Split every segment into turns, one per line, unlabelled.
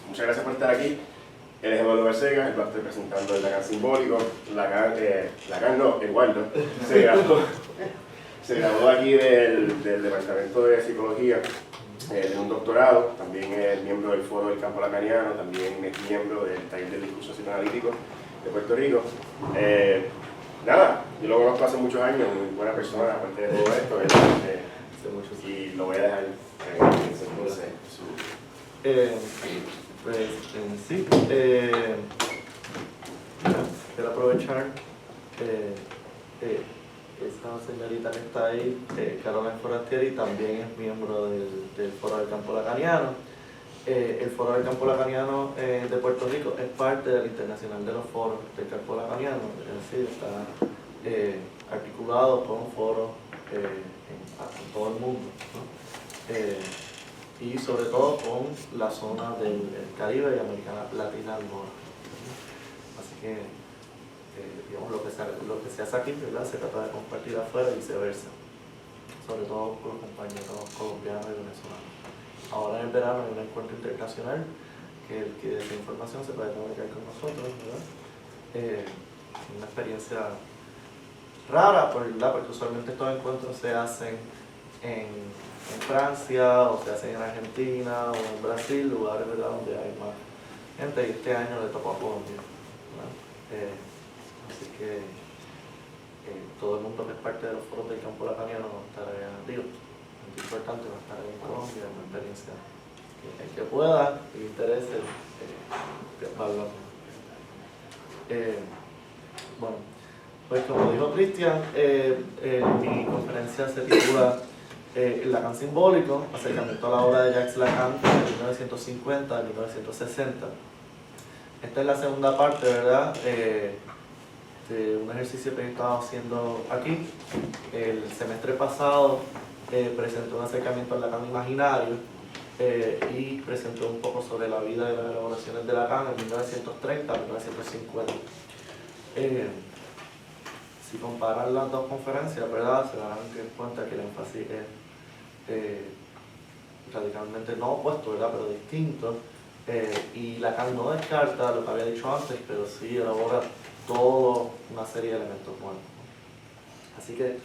Muchas gracias por estar aquí. Él es Eduardo Barcega, lo estoy presentando el Lacan simbólico. Lacan no, Eduardo. Se graduó aquí del Departamento de Psicología, de un doctorado. También es miembro del Foro del Campo Lacaniano, también es miembro del Taller del Discurso Psicoanalítico de Puerto Rico. Nada, yo lo conozco hace muchos años, muy buena persona, aparte de todo esto, y lo voy a dejar entonces
pues sí, quiero aprovechar esa señorita que está ahí, Carolina Forastieri, también es miembro del Foro del Campo Lacaniano. El Foro del Campo Lacaniano de Puerto Rico es parte del Internacional de los Foros del Campo Lacaniano, es decir, está articulado con foros en todo el mundo, ¿no? Y sobre todo con la zona del Caribe y América Latina al norte. Así que, digamos, lo que se hace aquí, ¿verdad?, se trata de compartir afuera y viceversa, sobre todo con los compañeros colombianos y venezolanos. Ahora en el verano hay un encuentro internacional que el que esa información se puede comunicar con nosotros, ¿verdad? Una experiencia rara, ¿verdad?, porque usualmente estos encuentros se hacen en Francia, o se hacen en Argentina, o en Brasil, lugares, ¿verdad?, donde hay más gente, y este año le tocó a Colombia, ¿verdad? Así que todo el mundo que es parte de los foros del Campo Lacaniano va a estar allá, es importante va a estar en Colombia, es una experiencia que el que pueda, que le interese, vale la pena. Bueno, pues como dijo Cristian, mi conferencia se titula Lacan simbólico, acercamiento a la obra de Jacques Lacan de 1950 a 1960. Esta es la segunda parte, ¿verdad?, de un ejercicio que he estado haciendo aquí. El semestre pasado presenté un acercamiento al Lacan imaginario y presenté un poco sobre la vida y las elaboraciones de Lacan en 1930 a 1950. Si comparan las dos conferencias, ¿verdad?, se darán cuenta que el énfasis es radicalmente no opuesto, ¿verdad?, pero distinto. Y Lacan no descarta lo que había dicho antes, pero sí elabora toda una serie de elementos nuevos. Así que,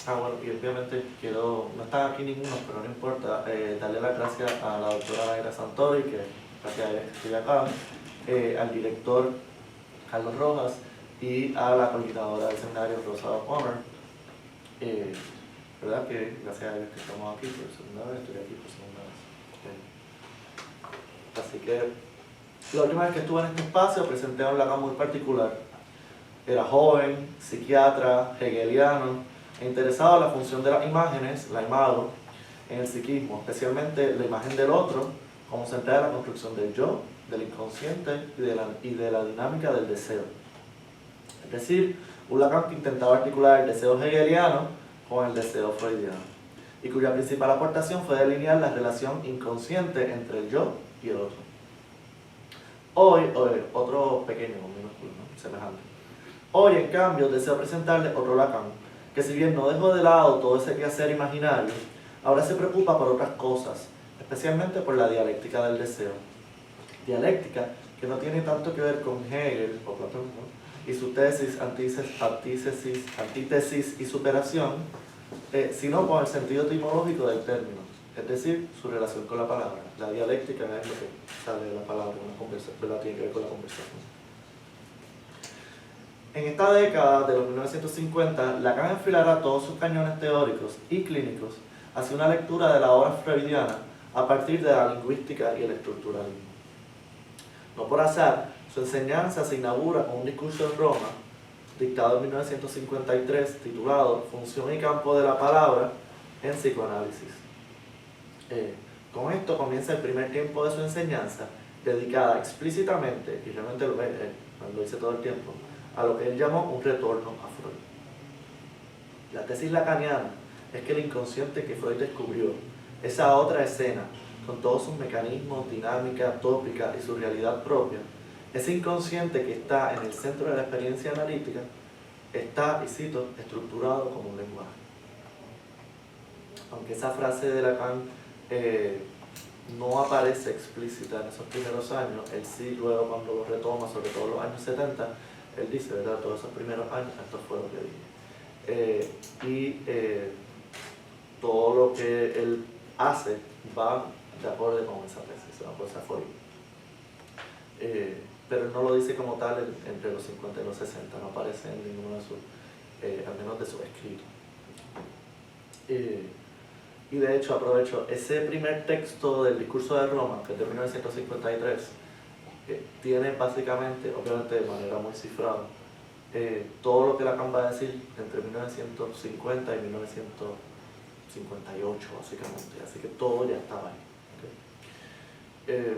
bueno, y obviamente no están aquí ninguno, pero no importa, darle las gracias a la doctora Naira Santori, que gracias a ella estoy acá, al director Carlos Rojas y a la coordinadora del seminario Rosa O'Connor, ¿verdad?, que gracias a ellos que estamos aquí por segunda vez, estoy aquí por segunda vez. Así que la última vez que estuve en este espacio presenté un Lacan muy particular. Era joven, psiquiatra, hegeliano, e interesado en la función de las imágenes, la imago, en el psiquismo, especialmente la imagen del otro, como central de la construcción del yo, del inconsciente y de la dinámica del deseo. Es decir, un Lacan que intentaba articular el deseo hegeliano con el deseo freudiano, y cuya principal aportación fue delinear la relación inconsciente entre el yo y el otro. Hoy, otro pequeño, minúsculo, ¿no?, semejante. Hoy, en cambio, deseo presentarles otro Lacan, que si bien no dejó de lado todo ese quehacer imaginario, ahora se preocupa por otras cosas, especialmente por la dialéctica del deseo. Dialéctica que no tiene tanto que ver con Hegel o Platón, ¿no?, y su tesis, antítesis y superación, sino con el sentido etimológico del término, es decir, su relación con la palabra. La dialéctica es lo que sale de la palabra, una conversación, tiene que ver con la conversación. En esta década de los 1950, Lacan enfilará todos sus cañones teóricos y clínicos hacia una lectura de la obra freudiana a partir de la lingüística y el estructuralismo. No por azar, su enseñanza se inaugura con un discurso en Roma, dictado en 1953, titulado Función y campo de la palabra en psicoanálisis. Con esto comienza el primer tiempo de su enseñanza, dedicada explícitamente, y realmente lo dice todo el tiempo, a lo que él llamó un retorno a Freud. La tesis lacaniana es que el inconsciente que Freud descubrió, esa otra escena, con todos sus mecanismos, dinámica, tópica y su realidad propia, ese inconsciente que está en el centro de la experiencia analítica, está, y cito, estructurado como un lenguaje. Aunque esa frase de Lacan no aparece explícita en esos primeros años. Él sí, luego cuando lo retoma, sobre todo en los años 70, él dice, ¿verdad? Todos esos primeros años, esto fue lo que dije. Todo lo que él hace va de acuerdo con esa tesis, con esa forma. Pero él no lo dice como tal entre los 50 y los 60, no aparece en ninguno de sus, al menos de sus escritos. Y de hecho, aprovecho, ese primer texto del discurso de Roma, que es de 1953, tiene básicamente, obviamente de manera muy cifrada, todo lo que Lacan va a decir entre 1950 y 1958, básicamente. Así que todo ya estaba ahí. Okay.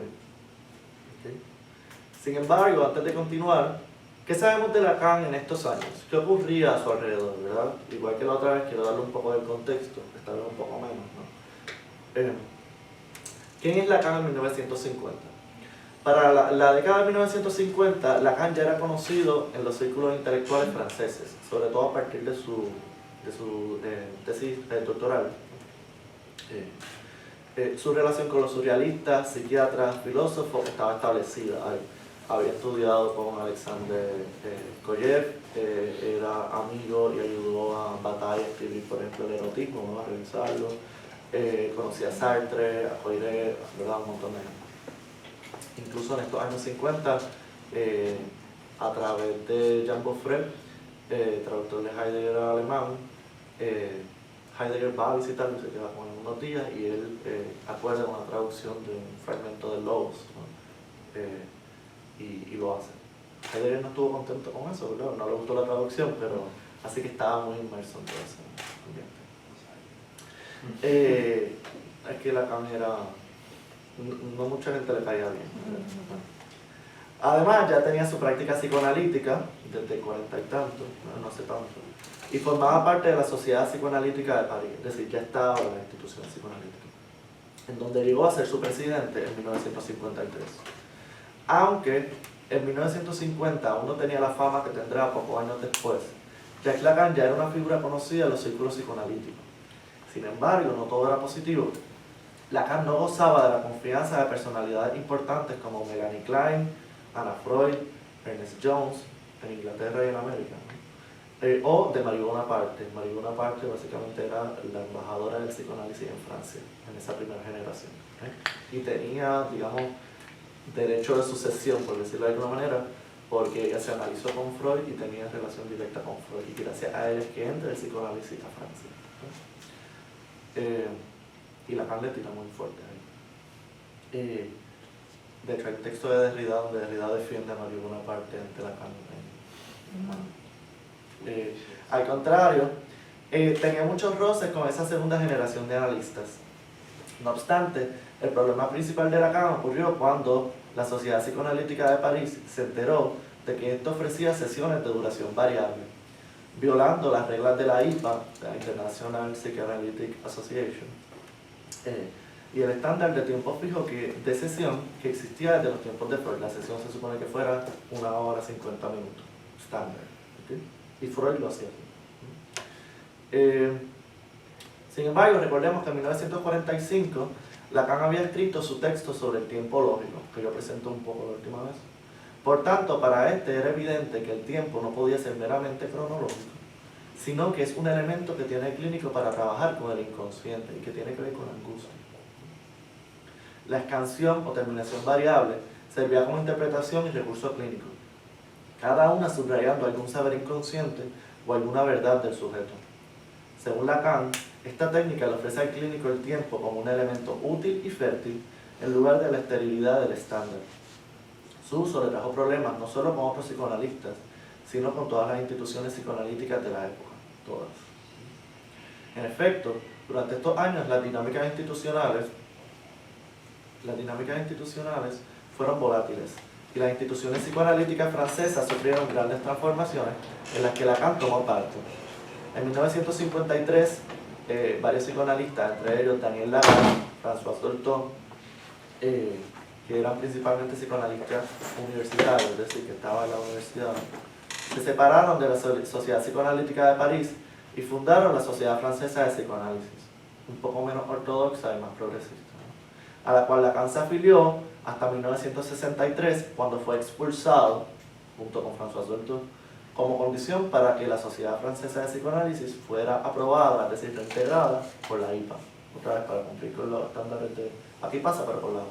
Sin embargo, antes de continuar, ¿qué sabemos de Lacan en estos años? ¿Qué ocurría a su alrededor, verdad? Igual que la otra vez, quiero darle un poco del contexto, esta vez un poco menos, ¿no? ¿Quién es Lacan en 1950? Para la década de 1950, Lacan ya era conocido en los círculos intelectuales franceses, sobre todo a partir de su tesis doctoral. Su relación con los surrealistas, psiquiatras, filósofos estaba establecida. Había estudiado con Alexander Koyev, era amigo y ayudó a Bataille a escribir, por ejemplo, el erotismo, ¿no? A revisarlo. Conocía a Sartre, a Poiret, ¿verdad? Un montón de gente. Incluso en estos años 50, a través de Jean Beaufret, traductor de Heidegger al alemán, Heidegger va a visitarlo y se queda con él unos días y él acuerda con la traducción de un fragmento de Logos, ¿no? Y lo hace. Heidegger no estuvo contento con eso, ¿verdad? No le gustó la traducción, pero así que estaba muy inmerso en todo ese ambiente. Es que Lacan era... no mucha gente le caía bien. Además, ya tenía su práctica psicoanalítica desde 40 y tanto, no sé tanto, y formaba parte de la Sociedad Psicoanalítica de París, es decir, ya estaba en la institución psicoanalítica, en donde llegó a ser su presidente en 1953. Aunque en 1950 aún no tenía la fama que tendrá pocos años después, Jacques Lacan ya era una figura conocida en los círculos psicoanalíticos. Sin embargo, no todo era positivo. Lacan no gozaba de la confianza de personalidades importantes como Melanie Klein, Anna Freud, Ernest Jones, en Inglaterra y en América, ¿no? O de Marie Bonaparte. Marie Bonaparte básicamente era la embajadora del psicoanálisis en Francia, en esa primera generación. Y tenía, digamos, derecho de sucesión, por decirlo de alguna manera, porque ella se analizó con Freud y tenía relación directa con Freud, y gracias a él es que entra el psicoanálisis a Francia. Y Lacan le tira muy fuerte ahí. De hecho, hay un texto de Derrida donde Derrida defiende a Marie Bonaparte ante Lacan. Al contrario, tenía muchos roces con esa segunda generación de analistas. No obstante, el problema principal de Lacan ocurrió cuando la Sociedad Psicoanalítica de París se enteró de que esto ofrecía sesiones de duración variable, violando las reglas de la IPA, la International Psychoanalytic Association, y el estándar de tiempo fijo de sesión que existía desde los tiempos de Freud. La sesión se supone que fuera 1 hora 50 minutos, estándar, ¿okay? Y Freud lo hacía. Sin embargo, recordemos que en 1945 Lacan había escrito su texto sobre el tiempo lógico, que yo presento un poco la última vez. Por tanto, para este era evidente que el tiempo no podía ser meramente cronológico, sino que es un elemento que tiene el clínico para trabajar con el inconsciente y que tiene que ver con la angustia. La escansión o terminación variable servía como interpretación y recurso clínico, cada una subrayando algún saber inconsciente o alguna verdad del sujeto. Según Lacan, esta técnica le ofrece al clínico el tiempo como un elemento útil y fértil en lugar de la esterilidad del estándar. Su uso le trajo problemas no solo con otros psicoanalistas, sino con todas las instituciones psicoanalíticas de la época, todas. En efecto, durante estos años las dinámicas institucionales fueron volátiles y las instituciones psicoanalíticas francesas sufrieron grandes transformaciones en las que Lacan tomó parte. En 1953, varios psicoanalistas, entre ellos Daniel Lacan, François Dolto, que eran principalmente psicoanalistas universitarios, es decir, que estaban en la universidad, se separaron de la Sociedad Psicoanalítica de París y fundaron la Sociedad Francesa de Psicoanálisis, un poco menos ortodoxa y más progresista. a la cual Lacan se afilió hasta 1963, cuando fue expulsado, junto con François Dolto, como condición para que la Sociedad Francesa de Psicoanálisis fuera aprobada, es decir, reintegrada por la IPA, otra vez para cumplir con los estándares de... Aquí pasa, pero por la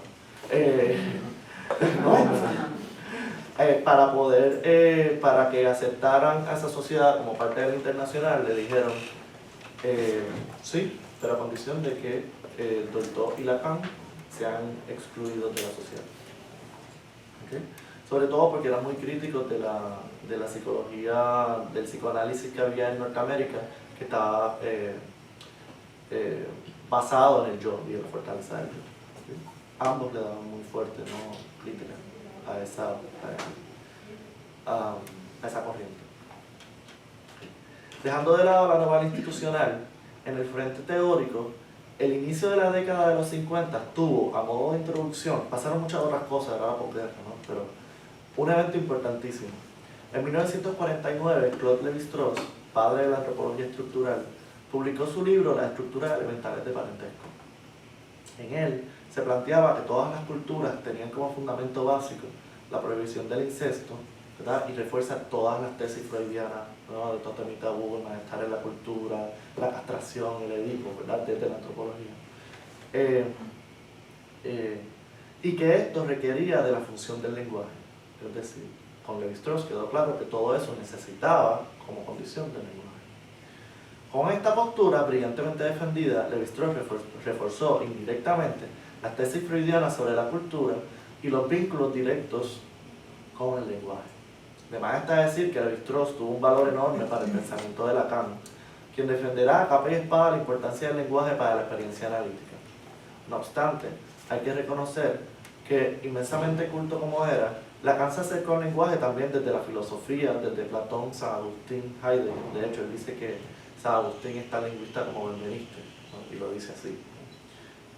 para poder, para que aceptaran a esa sociedad como parte de la internacional, le dijeron sí, pero a condición de que Dolto y Lacan sean excluidos de la sociedad. ¿Okay? Sobre todo porque eran muy críticos de la psicología, del psicoanálisis que había en Norteamérica, que estaba basado en el yo y en la fortaleza del yo. ¿Okay? Ambos le daban muy fuerte, ¿no?, crítica a esa corriente. Dejando de lado la novela institucional, en el frente teórico, el inicio de la década de los 50 tuvo, a modo de introducción, pasaron muchas otras cosas, era compleja, ¿no?, pero un evento importantísimo. En 1949, Claude Lévi-Strauss, padre de la antropología estructural, publicó su libro Las estructuras elementales de parentesco. En él se planteaba que todas las culturas tenían como fundamento básico la prohibición del incesto, ¿verdad?, y refuerza todas las tesis freudianas, ¿no?, de totem y tabú, el malestar en la cultura, la castración, el edipo, ¿verdad?, desde la antropología. Y que esto requería de la función del lenguaje. Es decir, con Lévi-Strauss quedó claro que todo eso necesitaba como condición del lenguaje. Con esta postura brillantemente defendida, Lévi-Strauss reforzó indirectamente las tesis freudianas sobre la cultura y los vínculos directos con el lenguaje. Además está decir que Lévi-Strauss tuvo un valor enorme para el pensamiento de Lacan, quien defenderá a capa y espada la importancia del lenguaje para la experiencia analítica. No obstante, hay que reconocer que, inmensamente culto como era, Lacan se acercó al lenguaje también desde la filosofía, desde Platón, San Agustín, Heidegger. De hecho, él dice que San Agustín es tan lingüista como Benveniste, ¿no?, y lo dice así.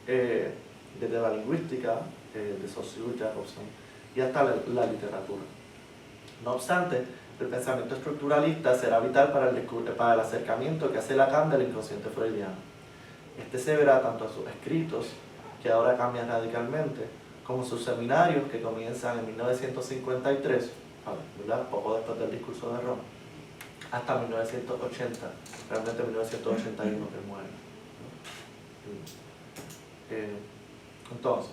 Desde la lingüística, de Saussure, Jacobson, y hasta la literatura. No obstante, el pensamiento estructuralista será vital para el acercamiento que hace Lacan del inconsciente freudiano. Este se verá tanto en sus escritos, que ahora cambian radicalmente, como sus seminarios que comienzan en 1953, ¿verdad?, poco después del discurso de Roma, hasta 1980, realmente 1981 que muere. Entonces,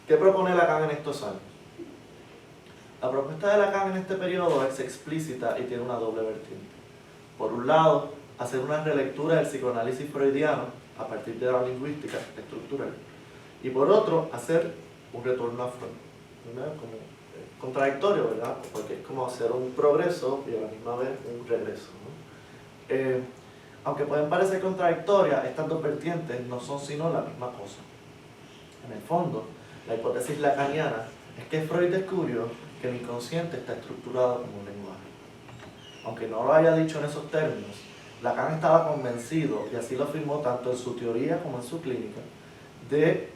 ¿qué propone Lacan en estos años? La propuesta de Lacan en este periodo es explícita y tiene una doble vertiente. Por un lado, hacer una relectura del psicoanálisis freudiano a partir de la lingüística estructural. Y por otro, hacer un retorno a Freud. ¿Verdad? Como contradictorio, ¿verdad? Porque es como hacer un progreso y a la misma vez un regreso, ¿no? Aunque pueden parecer contradictorias, estas dos vertientes no son sino la misma cosa. En el fondo, la hipótesis lacaniana es que Freud descubrió que el inconsciente está estructurado como un lenguaje. Aunque no lo haya dicho en esos términos, Lacan estaba convencido, y así lo afirmó tanto en su teoría como en su clínica, de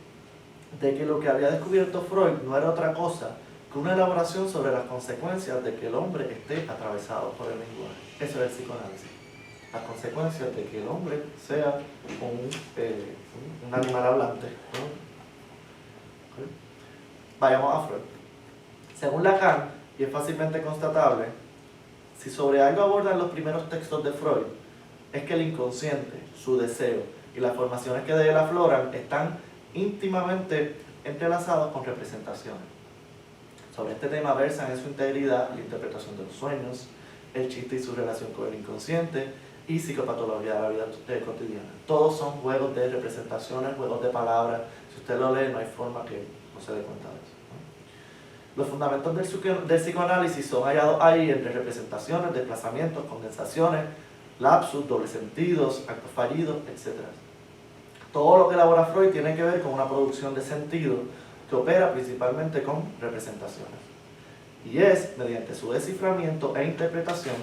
que lo que había descubierto Freud no era otra cosa que una elaboración sobre las consecuencias de que el hombre esté atravesado por el lenguaje. Eso es el psicoanálisis. Las consecuencias de que el hombre sea un animal hablante, ¿no? Vayamos a Freud. Según Lacan, y es fácilmente constatable, si sobre algo abordan los primeros textos de Freud, es que el inconsciente, su deseo y las formaciones que de él afloran están íntimamente entrelazados con representaciones. Sobre este tema versan en su integridad la interpretación de los sueños, el chiste y su relación con el inconsciente y psicopatología de la vida cotidiana. Todos son juegos de representaciones, juegos de palabras. Si usted lo lee, no hay forma que no se dé cuenta de eso, ¿no? Los fundamentos del psicoanálisis son hallados ahí entre representaciones, desplazamientos, condensaciones, lapsus, dobles sentidos, actos fallidos, etc. Todo lo que elabora Freud tiene que ver con una producción de sentido que opera principalmente con representaciones. Y es mediante su desciframiento e interpretación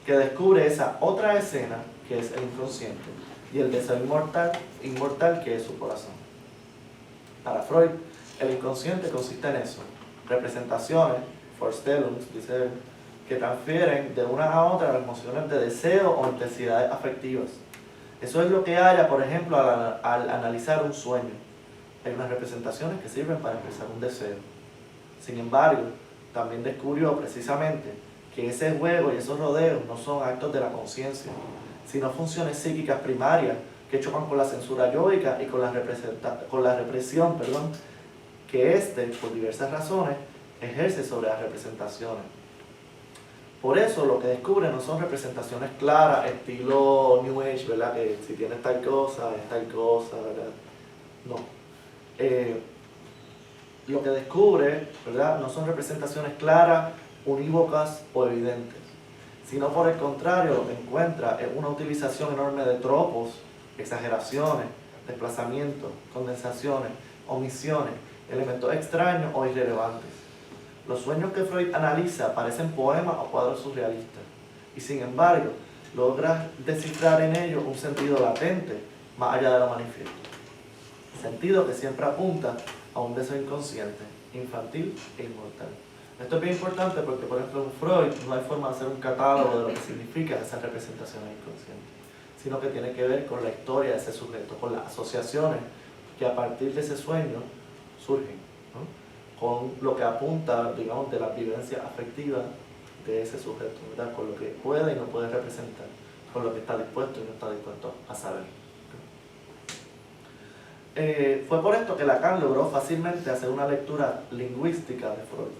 que descubre esa otra escena que es el inconsciente y el deseo inmortal que es su corazón. Para Freud, el inconsciente consiste en eso, representaciones, Vorstellungs, dice él, que transfieren de una a otra las emociones de deseo o intensidades afectivas. Eso es lo que haya, por ejemplo, al analizar un sueño. hay unas representaciones que sirven para expresar un deseo. Sin embargo, también descubrió precisamente que ese juego y esos rodeos no son actos de la conciencia, sino funciones psíquicas primarias que chocan con la censura yoica y con la represión, que por diversas razones, ejerce sobre las representaciones. Por eso lo que descubre no son representaciones claras, estilo New Age, ¿verdad? Que si tienes tal cosa, es tal cosa, ¿verdad? No. Lo que descubre, ¿verdad? No son representaciones claras, unívocas o evidentes, sino por el contrario, lo que encuentra es una utilización enorme de tropos, exageraciones, desplazamientos, condensaciones, omisiones, elementos extraños o irrelevantes. Los sueños que Freud analiza parecen poemas o cuadros surrealistas, y sin embargo, logra descifrar en ellos un sentido latente, más allá de lo manifiesto. Sentido que siempre apunta a un deseo inconsciente, infantil e inmortal. Esto es bien importante porque, por ejemplo, en Freud no hay forma de hacer un catálogo de lo que significan esas representaciones inconscientes, sino que tiene que ver con la historia de ese sujeto, con las asociaciones que a partir de ese sueño surgen, ¿no? Con lo que apunta, digamos, de la vivencia afectiva de ese sujeto, ¿verdad? Con lo que puede y no puede representar, con lo que está dispuesto y no está dispuesto a saber. Fue por esto que Lacan logró fácilmente hacer una lectura lingüística de Freud.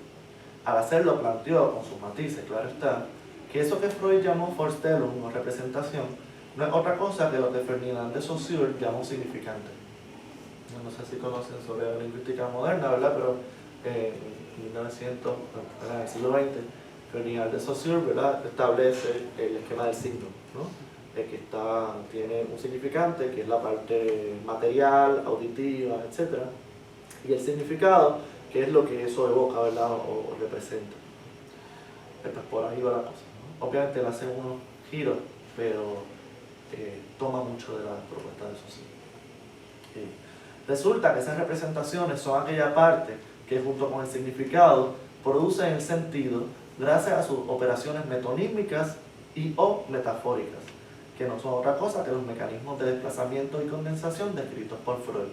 Al hacerlo planteó, con sus matices, claro está, que eso que Freud llamó Vorstellung o representación no es otra cosa que lo que Ferdinand de Saussure llamó significante. No sé si conocen sobre la lingüística moderna, ¿verdad? Pero en 1900, en el siglo XX, Ferdinand de Saussure, ¿verdad?, establece el esquema del signo, ¿no? Que tiene un significante, que es la parte material, auditiva, etc. Y el significado, que es lo que eso evoca, ¿verdad?, o representa. Pues por ahí va la cosa, ¿no? Obviamente le hace unos giros, pero toma mucho de la propuesta de Saussure. Resulta que esas representaciones son aquella parte que junto con el significado producen el sentido gracias a sus operaciones metonímicas y o metafóricas, que no son otra cosa que los mecanismos de desplazamiento y condensación descritos por Freud.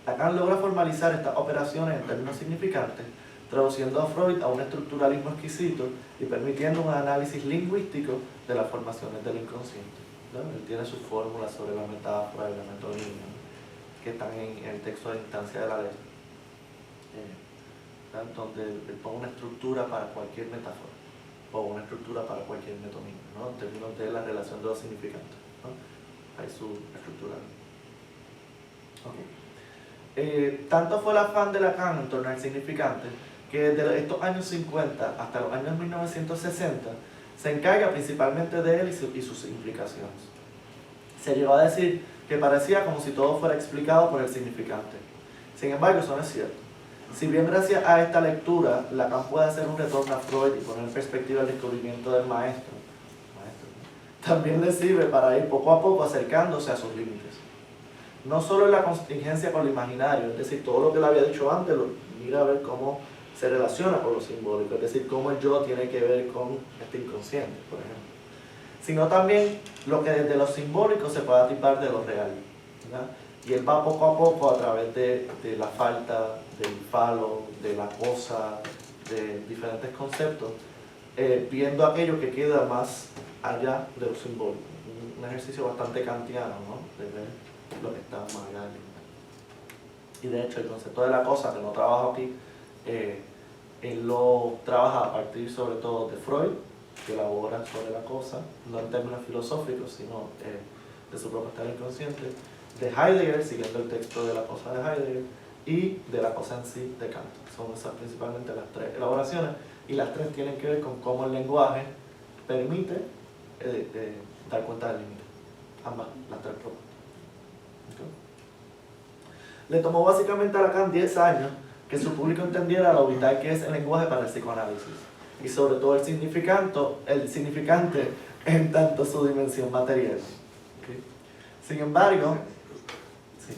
Lacan logra formalizar estas operaciones en términos significantes, traduciendo a Freud a un estructuralismo exquisito y permitiendo un análisis lingüístico de las formaciones del inconsciente, ¿no? Él tiene sus fórmulas sobre la metáfora y la metonimia, ¿no?, que están en el texto de instancia de la ley, donde él pone una estructura para cualquier metáfora o una estructura para cualquier metonimia, ¿no?, en términos de la relación de los significantes, ¿no? Hay su estructura. Tanto fue el afán de Lacan en torno al significante que desde estos años 50 hasta los años 1960 se encarga principalmente de él y sus implicaciones. Se llegó a decir que parecía como si todo fuera explicado por el significante. Sin embargo, eso no es cierto. Si bien gracias a esta lectura Lacan puede hacer un retorno a Freud y poner en perspectiva el descubrimiento del maestro, también le sirve para ir poco a poco acercándose a sus límites. No solo en la contingencia con lo imaginario, es decir, todo lo que le había dicho antes, mira a ver cómo se relaciona con lo simbólico, es decir, cómo el yo tiene que ver con este inconsciente, por ejemplo, sino también lo que desde lo simbólico se puede atripar de lo real, ¿verdad? Y él va poco a poco a través de la falta, del falo, de la cosa, de diferentes conceptos, viendo aquello que queda más allá de lo simbólico. Un ejercicio bastante kantiano, ¿no?, de ver lo que está más allá del límite. Y de hecho el concepto de la cosa, que no trabajo aquí, él lo trabaja a partir sobre todo de Freud, que elabora sobre la cosa, no en términos filosóficos, sino de su propuesta del inconsciente, de Heidegger, siguiendo el texto de la cosa de Heidegger, y de la cosa en sí de Kant. Son esas principalmente las tres elaboraciones, y las tres tienen que ver con cómo el lenguaje permite dar cuenta del límite. Ambas, las tres propuestas. ¿Okay? Le tomó básicamente a Lacan 10 años que su público entendiera lo vital que es el lenguaje para el psicoanálisis, y sobre todo el significante en tanto su dimensión material. ¿Okay? Sin embargo, sí,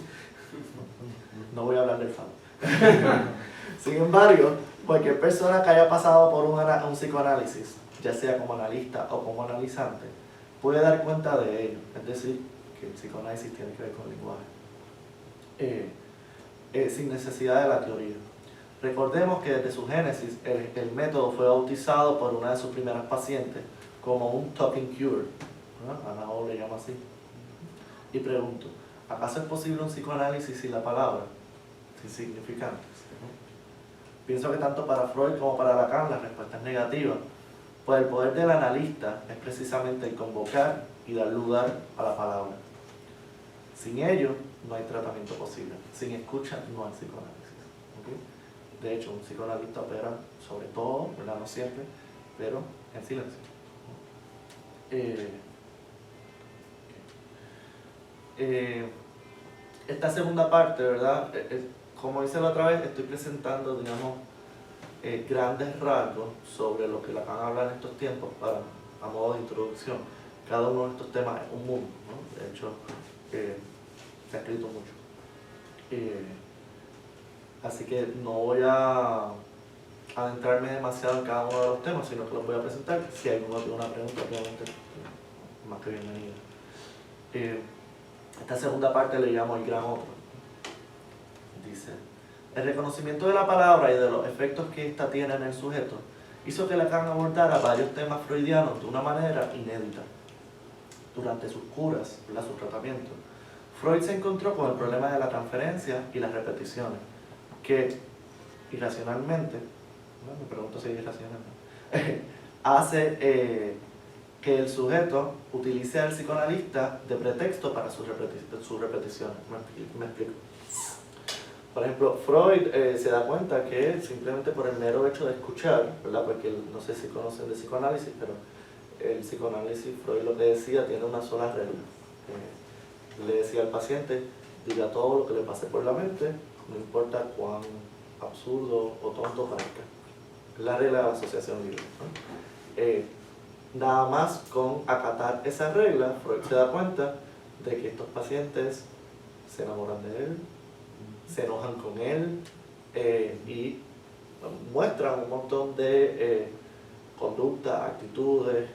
no voy a hablar del falo. Sin embargo, cualquier persona que haya pasado por un psicoanálisis, ya sea como analista o como analizante, puede dar cuenta de ello, es decir, que el psicoanálisis tiene que ver con el lenguaje. sin necesidad de la teoría. Recordemos que desde su génesis el método fue bautizado por una de sus primeras pacientes como un talking cure, ¿no? Ana O le llama así. Y pregunto, ¿acaso es posible un psicoanálisis sin la palabra? Sin significantes, ¿no? Pienso que tanto para Freud como para Lacan la respuesta es negativa, pues el poder del analista es precisamente el convocar y dar lugar a la palabra. Sin ello no hay tratamiento posible, sin escucha no hay psicoanálisis, ¿okay? De hecho, un psicoanalista opera sobre todo, ¿verdad? No siempre, pero en silencio. Esta segunda parte, ¿verdad? Como hice la otra vez, estoy presentando, digamos, grandes rasgos sobre lo que Lacan habla en estos tiempos a modo de introducción. Cada uno de estos temas es un mundo, ¿no? De hecho, se ha escrito mucho. Así que no voy a adentrarme demasiado en cada uno de los temas, sino que los voy a presentar. Si alguno tiene una pregunta, obviamente, más que bienvenida. Esta segunda parte le llamo el gran otro. Dice, el reconocimiento de la palabra y de los efectos que ésta tiene en el sujeto hizo que Lacan abordara varios temas freudianos de una manera inédita. Durante sus curas, sus tratamientos, Freud se encontró con el problema de la transferencia y las repeticiones, que irracionalmente, me pregunto si es irracional, hace que el sujeto utilice al psicoanalista de pretexto para sus repeticiones. Me explico. Por ejemplo, Freud se da cuenta que simplemente por el mero hecho de escuchar, ¿verdad? Porque no sé si conocen de psicoanálisis, pero el psicoanálisis, Freud lo que decía, tiene una sola regla. Le decía al paciente, diga todo lo que le pase por la mente, no importa cuán absurdo o tonto parezca. Es la regla de la asociación libre, ¿no? Nada más con acatar esa regla, Freud se da cuenta de que estos pacientes se enamoran de él, se enojan con él y muestran un montón de conductas, actitudes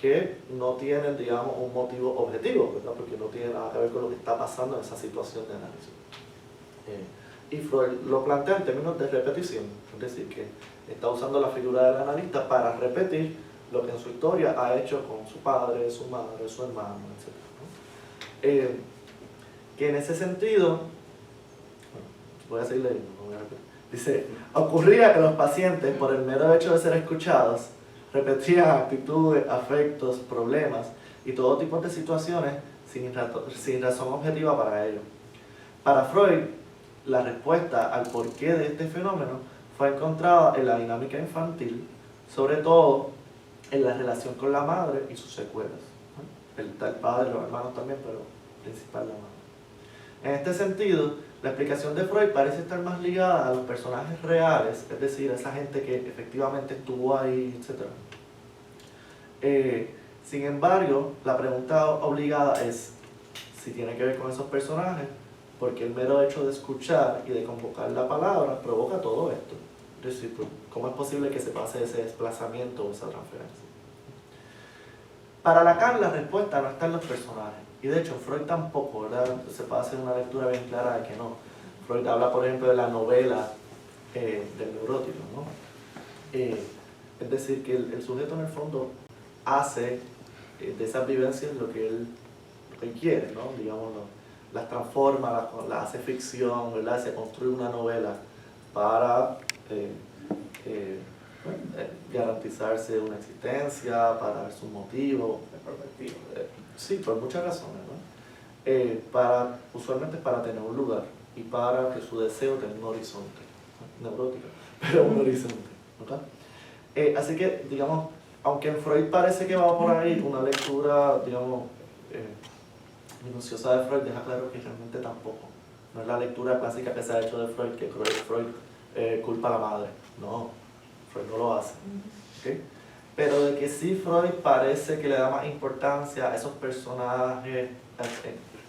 que no tienen, digamos, un motivo objetivo, ¿verdad? Porque no tiene nada que ver con lo que está pasando en esa situación de análisis. Y Freud lo plantea en términos de repetición, es decir, que está usando la figura del analista para repetir lo que en su historia ha hecho con su padre, su madre, su hermano, etc. Que en ese sentido, voy a seguir leyendo, no voy a repetir. Dice, ocurría que los pacientes, por el mero hecho de ser escuchados, repetían actitudes, afectos, problemas y todo tipo de situaciones sin razón objetiva para ello. Para Freud, la respuesta al porqué de este fenómeno fue encontrada en la dinámica infantil, sobre todo en la relación con la madre y sus secuelas. El padre, los hermanos también, pero principal la madre. En este sentido, la explicación de Freud parece estar más ligada a los personajes reales, es decir, a esa gente que efectivamente estuvo ahí, etc. Sin embargo, la pregunta obligada es si tiene que ver con esos personajes, porque el mero hecho de escuchar y de convocar la palabra provoca todo esto. Es decir, ¿cómo es posible que se pase ese desplazamiento o esa transferencia? Para Lacan la respuesta no está en los personajes, y de hecho Freud tampoco, ¿verdad? Se puede hacer una lectura bien clara de que no. Freud habla, por ejemplo, de la novela del neurótico, ¿no? Es decir, que el sujeto en el fondo hace de esas vivencias lo que él quiere, ¿no? Digamos, las transforma, las hace ficción, ¿verdad? Se construye una novela para garantizarse una existencia, para dar sus motivos, sí, por muchas razones, ¿no? Usualmente para tener un lugar y para que su deseo tenga un horizonte, ¿no? Neurótico, pero un horizonte, ¿okay? Así que, digamos, aunque en Freud parece que va por ahí una lectura, digamos, minuciosa de Freud, deja claro que realmente tampoco. No es la lectura clásica que se ha hecho de Freud, que Freud culpa a la madre. No, Freud no lo hace. ¿Okay? Pero de que sí Freud parece que le da más importancia a esos personajes,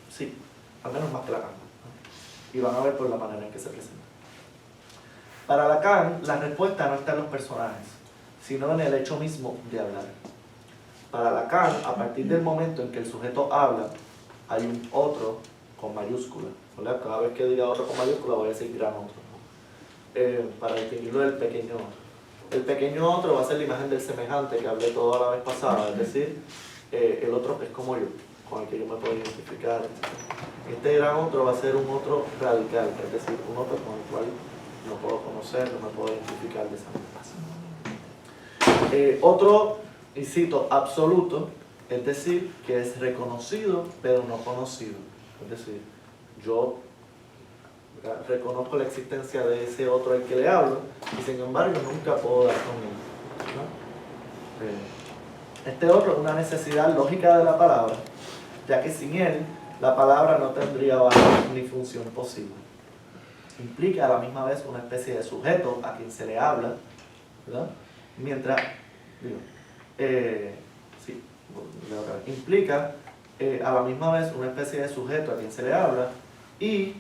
sí, al menos más que Lacan, ¿no? Y van a ver por la manera en que se presenta. Para Lacan, la respuesta no está en los personajes, sino en el hecho mismo de hablar. Para Lacan, a partir del momento en que el sujeto habla, hay un otro con mayúscula, ¿verdad? Cada vez que diga otro con mayúscula voy a decir gran otro, para distinguirlo del pequeño otro. El pequeño otro va a ser la imagen del semejante que hablé toda la vez pasada, es decir, el otro que es como yo, con el que yo me puedo identificar, etc. Este gran otro va a ser un otro radical, es decir, un otro con el cual no puedo conocer, no me puedo identificar de esa manera. Otro, y cito, absoluto, es decir, que es reconocido pero no conocido. Es decir, yo reconozco la existencia de ese otro al que le hablo y sin embargo nunca puedo dar con él, ¿no? Este otro es una necesidad lógica de la palabra, ya que sin él la palabra no tendría valor ni función posible. Implica a la misma vez una especie de sujeto a quien se le habla, ¿verdad? Mientras, implica a la misma vez una especie de sujeto a quien se le habla y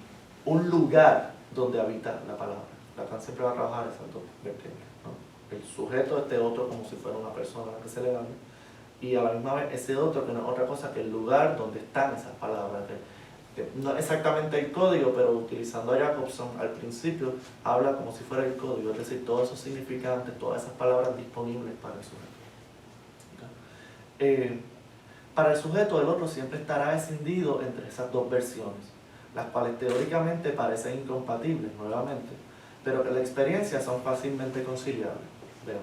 un lugar donde habita la palabra. Lacan siempre va a trabajar esas dos vertientes, ¿no? El sujeto, este otro, como si fuera una persona a la que se le habla, y a la misma vez ese otro que no es otra cosa que el lugar donde están esas palabras. No exactamente el código, pero utilizando a Jacobson al principio, habla como si fuera el código, es decir, todos esos significantes, todas esas palabras disponibles para el sujeto. Para el sujeto, el otro siempre estará escindido entre esas dos versiones, las cuales teóricamente parecen incompatibles nuevamente, pero que en la experiencia son fácilmente conciliables. Vean.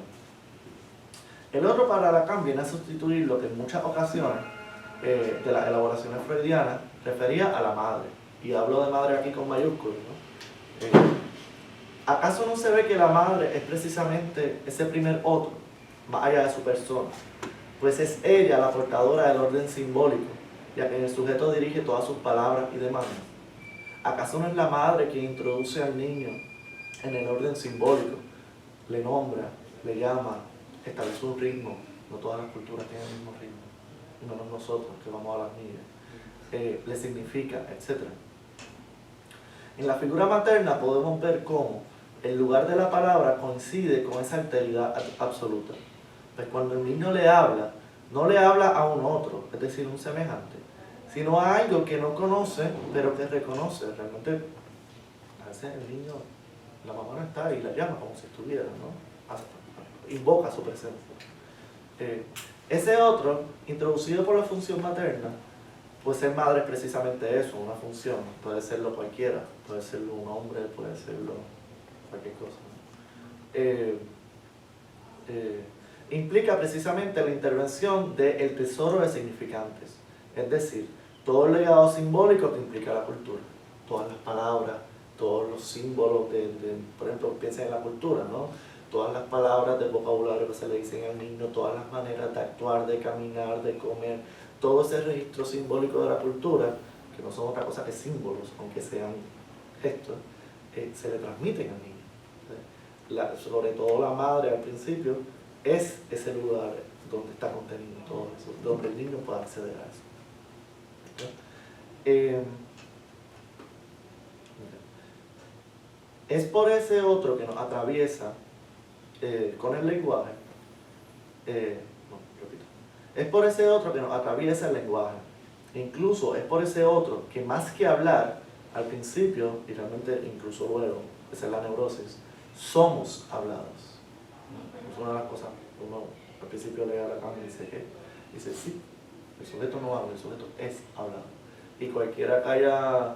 El otro para Lacan viene a sustituir lo que en muchas ocasiones de las elaboraciones freudianas refería a la madre, y hablo de madre aquí con mayúsculas, ¿no? ¿Acaso no se ve que la madre es precisamente ese primer otro, más allá de su persona? Pues es ella la portadora del orden simbólico, ya que el sujeto dirige todas sus palabras y demandas. ¿Acaso no es la madre quien introduce al niño en el orden simbólico? Le nombra, le llama, establece un ritmo. No todas las culturas tienen el mismo ritmo, y menos nosotros que vamos a las millas. Le significa, etc. En la figura materna podemos ver cómo el lugar de la palabra coincide con esa alteridad absoluta. Pues cuando el niño le habla, no le habla a un otro, es decir, un semejante, sino a algo que no conoce, pero que reconoce. Realmente, a veces el niño, la mamá no está y la llama como si estuviera, ¿no? Invoca su presencia. Ese otro, introducido por la función materna, pues ser madre es precisamente eso, una función. Puede serlo cualquiera, puede serlo un hombre, puede serlo cualquier cosa, ¿no? Implica precisamente la intervención del tesoro de significantes, es decir, todo el legado simbólico que implica la cultura, todas las palabras, todos los símbolos por ejemplo, piensen en la cultura, ¿no? Todas las palabras del vocabulario que se le dicen al niño, todas las maneras de actuar, de caminar, de comer, todo ese registro simbólico de la cultura, que no son otra cosa que símbolos, aunque sean gestos, se le transmiten al niño. Sobre todo la madre al principio, es ese lugar donde está contenido todo eso, donde el niño puede acceder a eso. Es por ese otro que nos atraviesa con el lenguaje, es por ese otro que nos atraviesa el lenguaje. Incluso es por ese otro que más que hablar al principio, y realmente incluso luego, esa es la neurosis, somos hablados. Es una de las cosas, uno al principio lee a Lacan y dice que, dice sí, el sujeto no habla, el sujeto es hablado. Y cualquiera que haya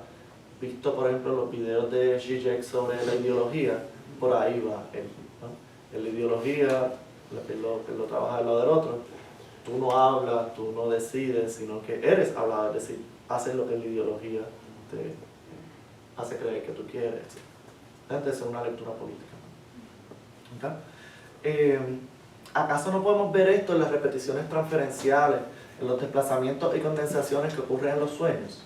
visto, por ejemplo, los videos de Zizek sobre la ideología, por ahí va él, ¿no? En la ideología, que lo trabaja al lado del otro, tú no hablas, tú no decides, sino que eres hablado, es decir, haces lo que la ideología te hace creer que tú quieres, etc. Entonces es una lectura política. ¿Okay? ¿Acaso no podemos ver esto en las repeticiones transferenciales, en los desplazamientos y condensaciones que ocurren en los sueños?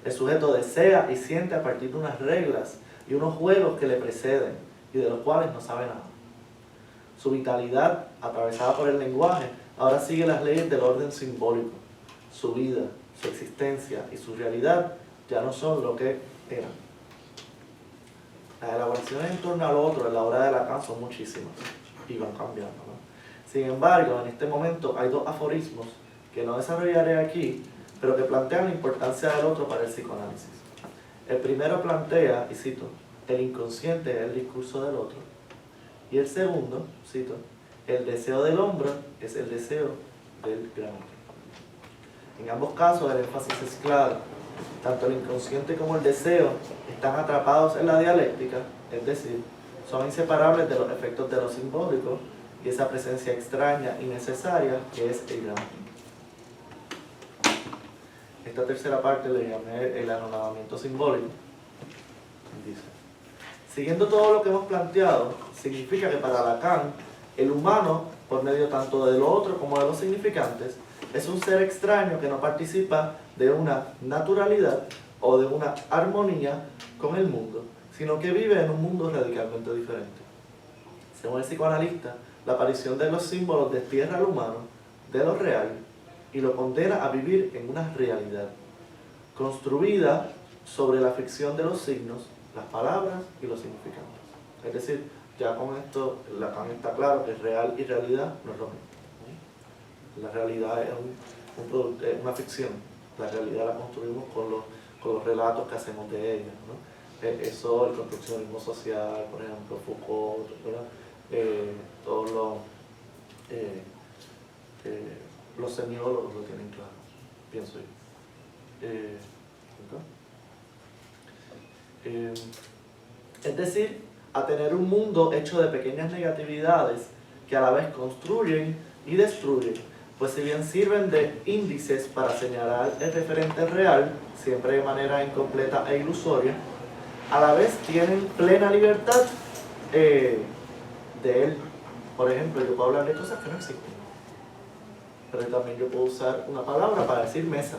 El sujeto desea y siente a partir de unas reglas y unos juegos que le preceden y de los cuales no sabe nada. Su vitalidad, atravesada por el lenguaje, ahora sigue las leyes del orden simbólico. Su vida, su existencia y su realidad ya no son lo que eran. Las elaboraciones en torno al otro en la obra de Lacan son muchísimas y van cambiando, ¿no? Sin embargo, en este momento hay dos aforismos que no desarrollaré aquí, pero que plantean la importancia del otro para el psicoanálisis. El primero plantea, y cito, el inconsciente es el discurso del otro. Y el segundo, cito, el deseo del hombre es el deseo del gran otro. En ambos casos el énfasis es claro. Tanto el inconsciente como el deseo están atrapados en la dialéctica, es decir, son inseparables de los efectos de lo simbólico y esa presencia extraña y necesaria que es el gran otro. Esta tercera parte le llamé el anonadamiento simbólico. Dice, siguiendo todo lo que hemos planteado, significa que para Lacan, el humano, por medio tanto de lo otro como de los significantes, es un ser extraño que no participa de una naturalidad o de una armonía con el mundo, sino que vive en un mundo radicalmente diferente. Según el psicoanalista, la aparición de los símbolos destierra al humano de lo real y lo condena a vivir en una realidad construida sobre la ficción de los signos, las palabras y los significantes. Es decir, ya con esto Lacan está claro que real y realidad no es lo mismo. La realidad es una ficción, la realidad la construimos con los relatos que hacemos de ella, ¿no? Eso, el construccionismo social, por ejemplo, Foucault, ¿verdad? Todos los semiólogos lo tienen claro, pienso yo. Es decir, a tener un mundo hecho de pequeñas negatividades que a la vez construyen y destruyen, pues si bien sirven de índices para señalar el referente real, siempre de manera incompleta e ilusoria, a la vez tienen plena libertad de él. Por ejemplo, yo puedo hablar de cosas que no existen, pero también yo puedo usar una palabra para decir mesa,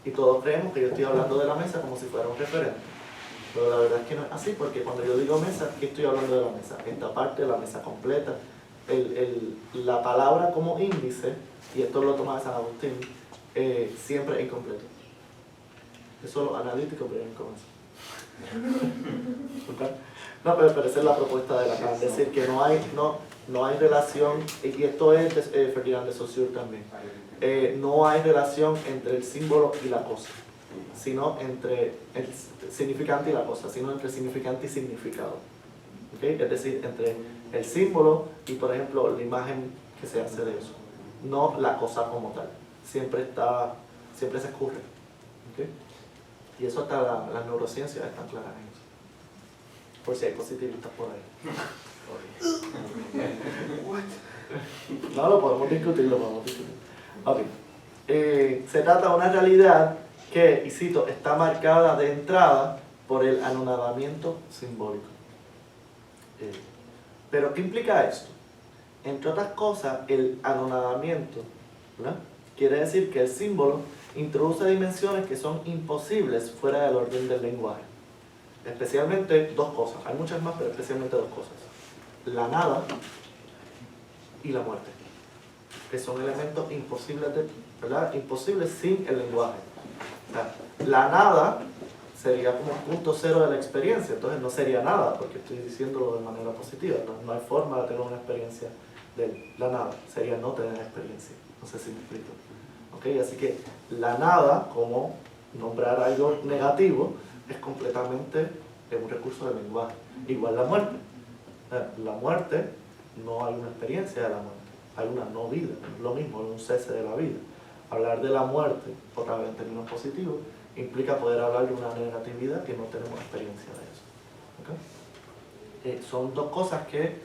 y todos creemos que yo estoy hablando de la mesa como si fuera un referente. Pero la verdad es que no es así, porque cuando yo digo mesa, ¿qué estoy hablando de la mesa? Esta parte de la mesa completa. La palabra como índice, y esto lo toma de San Agustín, siempre es incompleto. Eso los analíticos vienen con eso. ¿Okay? No, pero esa es la propuesta de Lacan, es decir, que no hay relación, y esto es Ferdinand de Saussure también, no hay relación entre el símbolo y la cosa, sino entre el significante y la cosa, sino entre significante y significado. ¿Okay? Es decir, entre el símbolo y, por ejemplo, la imagen que se hace de eso, no la cosa como tal. Siempre se escurre. ¿Okay? Y eso hasta las neurociencias están claras en eso. Por si hay positivistas por ahí. No, lo podemos discutir. Okay. Se trata de una realidad que, y cito, está marcada de entrada por el anonadamiento simbólico. ¿Pero qué implica esto? Entre otras cosas, el anonadamiento, ¿verdad? Quiere decir que el símbolo introduce dimensiones que son imposibles fuera del orden del lenguaje. Especialmente dos cosas, hay muchas más, pero especialmente dos cosas. La nada y la muerte, que son elementos imposibles, ¿verdad? Imposibles sin el lenguaje. La nada sería como un punto cero de la experiencia, entonces no sería nada, porque estoy diciéndolo de manera positiva, no hay forma de tener una experiencia de la nada, sería no tener experiencia, no sé si me explico. ¿Okay? Así que la nada, como nombrar algo negativo, es completamente un recurso del lenguaje. Igual la muerte. La muerte, no hay una experiencia de la muerte, hay una no vida, lo mismo, un cese de la vida. Hablar de la muerte, otra vez en términos positivos, implica poder hablar de una negatividad que no tenemos experiencia de eso. ¿Okay? Son dos cosas que